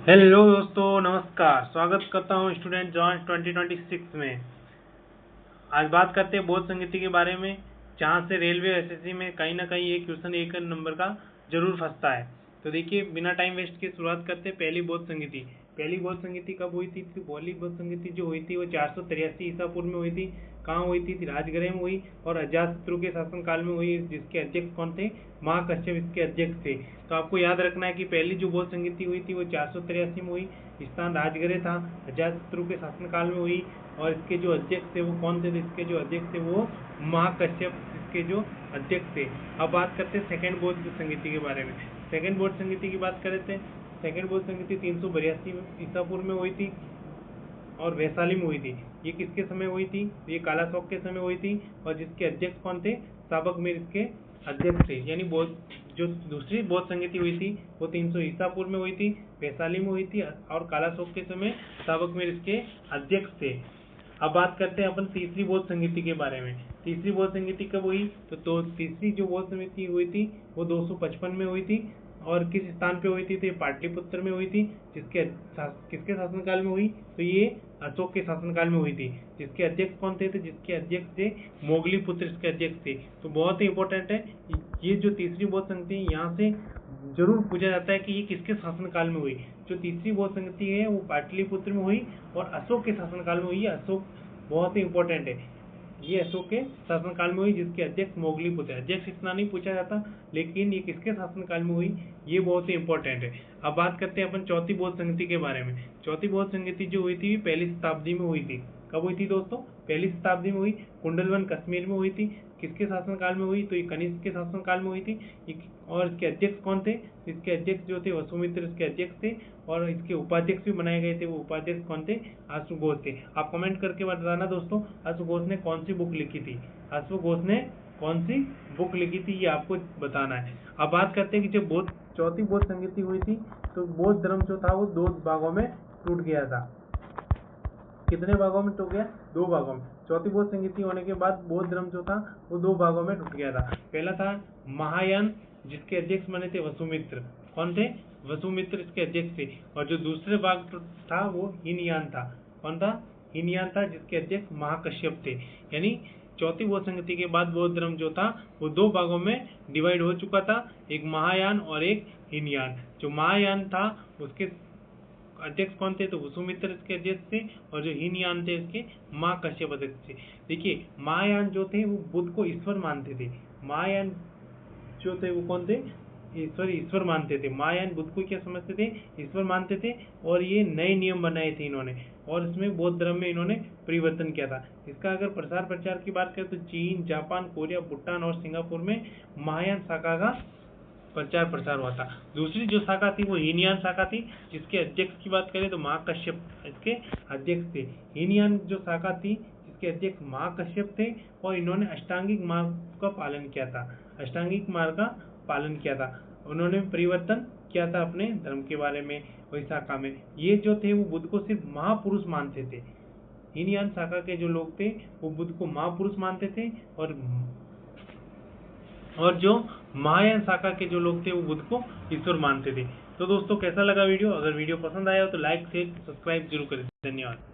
Hello दोस्तों, नमस्कार। स्वागत करता हूं स्टूडेंट जॉन्स 2026 में। आज बात करते हैं बौद्ध संगीति के बारे में, जहां से रेलवे एसएससी में कहीं ना कहीं एक क्वेश्चन एक नंबर का जरूर फंसता है। तो देखिए, बिना टाइम वेस्ट के शुरुआत करते हैं। पहली बौद्ध संगीति कब हुई थी? पहली बौद्ध संगीति जो हुई थी वो 483 ईसा पूर्व में हुई थी। कहाँ हुई थी? राजगृह में हुई और अजातशत्रु के शासनकाल में हुई, जिसके अध्यक्ष कौन थे? महाकश्यप इसके अध्यक्ष थे। तो आपको याद रखना है कि पहली जो बौद्ध संगीति हुई थी वो 483 में हुई, स्थान राजगृह था, अजातशत्रु के शासनकाल में हुई और इसके जो अध्यक्ष थे वो कौन थे? इसके जो अध्यक्ष थे वो महाकश्यप इसके जो अध्यक्ष थे। अब बात करते हैं सेकंड बौद्ध संगीति के बारे में। सेकंड बौद्ध संगीति की बात करें थे। सेकंड बौद्ध संगीति 382 ईसा पूर्व में हुई थी और वैशाली में हुई थी। ये किसके समय हुई थी? ये कालाशोक के समय हुई थी और जिसके अध्यक्ष कौन थे? साबक मिर इसके अध्यक्ष थे। यानी जो दूसरी बौद्ध संगीति हुई थी वो 300 ईसा पूर्व में हुई थी, वैशाली में हुई थी और कालाशोक के समय साबक मिर इसके अध्यक्ष थे। अब बात करते हैं अपन तीसरी बौद्ध संगीति के बारे में। तीसरी बौद्ध संगीति कब हुई? तो तीसरी जो बौद्ध संगीति हुई थी वो 255 में हुई थी और किस स्थान पे हुई थी? तो ये पाटलिपुत्र में हुई थी। किसके शासनकाल में हुई? तो ये अशोक के शासनकाल में हुई थी। जिसके अध्यक्ष कौन थे? तो जिसके अध्यक्ष थे मोगलीपुत्र इसके अध्यक्ष थे। तो बहुत ही इंपॉर्टेंट है ये जो तीसरी बौद्ध संगीति, यहाँ से जरूर पूछा जाता है कि ये किसके शासनकाल में हुई। जो तीसरी बौद्ध संगीति है वो पाटलिपुत्र में हुई और अशोक के शासनकाल में हुई। अशोक बहुत ही इंपॉर्टेंट है, ये अशोक के शासनकाल में हुई, जिसके अध्यक्ष मोगलीपुत्र। अध्यक्ष इतना नहीं पूछा जाता, लेकिन ये किसके शासनकाल में हुई ये बहुत ही इंपॉर्टेंट है। अब बात करते हैं अपन चौथी बौद्ध संगीति के बारे में। चौथी बौद्ध संगीति जो हुई थी पहली शताब्दी में हुई थी। कब हुई थी दोस्तों? पहली शताब्दी में हुई। कुंडलवन कश्मीर में हुई थी। किसके शासनकाल में हुई? तो ये कनिष्क के शासनकाल में हुई थी। और इसके अध्यक्ष कौन थे? इसके अध्यक्ष जो थे वसुमित्र इसके अध्यक्ष थे और इसके उपाध्यक्ष भी बनाए गए थे। वो उपाध्यक्ष कौन थे? अश्वघोष थे। आप कमेंट करके बताना दोस्तों, अश्वघोष ने कौन सी बुक लिखी थी? अश्वघोष ने कौन सी बुक लिखी थी ये आपको बताना है। अब बात करते हैं कि जब चौथी बौद्ध संगीति हुई थी तो बौद्ध धर्म जो था वो दो भागों में टूट गया था। कितने भागों में टूट गया? दो भागों में। चौथी बौद्ध संगीति होने के बाद बौद्ध धर्म जो था वो दो भागों में टूट गया था। पहला था महायान, जिसके अध्यक्ष बने थे वसुमित्र। कौन थे? वसुमित्र इसके अध्यक्ष थे। और जो दूसरे भाग था वो हीनयान था। कौन था? हीनयान था, जिसके अध्यक्ष महाकश्यप थे। यानी चौथी बौद्ध संगीति के बाद बौद्ध धर्म जो था वो दो भागों में डिवाइड हो चुका था, एक महायान और एक हीनयान। जो महायान था उसके अध्यक्ष कौन थे? तो वसुमित्र इसके अध्यक्ष थे और जो हीनयान थे इसके महाकश्यप अध्यक्ष थे। देखिए, महायान जो थे वो बुद्ध को ईश्वर मानते थे। महायान जो थे वो कौन थे? ईश्वर मानते थे। महायान बुद्ध को क्या समझते थे? ईश्वर मानते थे। और ये नए नियम बनाए थे इन्होंने और इसमें बौद्ध धर्म में इन्होंने परिवर्तन किया था। इसका अगर प्रसार प्रचार की बात करें तो चीन, जापान, कोरिया, भूटान और सिंगापुर में महायान शाखा का प्रचार प्रसार हुआ था। दूसरी जो शाखा थी वो हीनयान शाखा थी, जिसके अध्यक्ष की बात करें तो महाकश्यप इसके अध्यक्ष थे। हीनयान जो शाखा थी जिसके अध्यक्ष महाकश्यप थे और इन्होंने अष्टांगिक मार्ग का पालन किया था। अष्टांगिक मार्ग का पालन किया था। उन्होंने परिवर्तन किया था अपने धर्म के बारे में वही शाखा में। ये जो थे वो बुद्ध को सिर्फ महापुरुष मानते थे। हीनयान शाखा के जो लोग थे वो बुद्ध को महापुरुष मानते थे और जो महायान शाखा के जो लोग थे वो बुद्ध को ईश्वर मानते थे। तो दोस्तों, कैसा लगा वीडियो? अगर वीडियो पसंद आया हो तो लाइक, शेयर, सब्सक्राइब जरूर करें। धन्यवाद।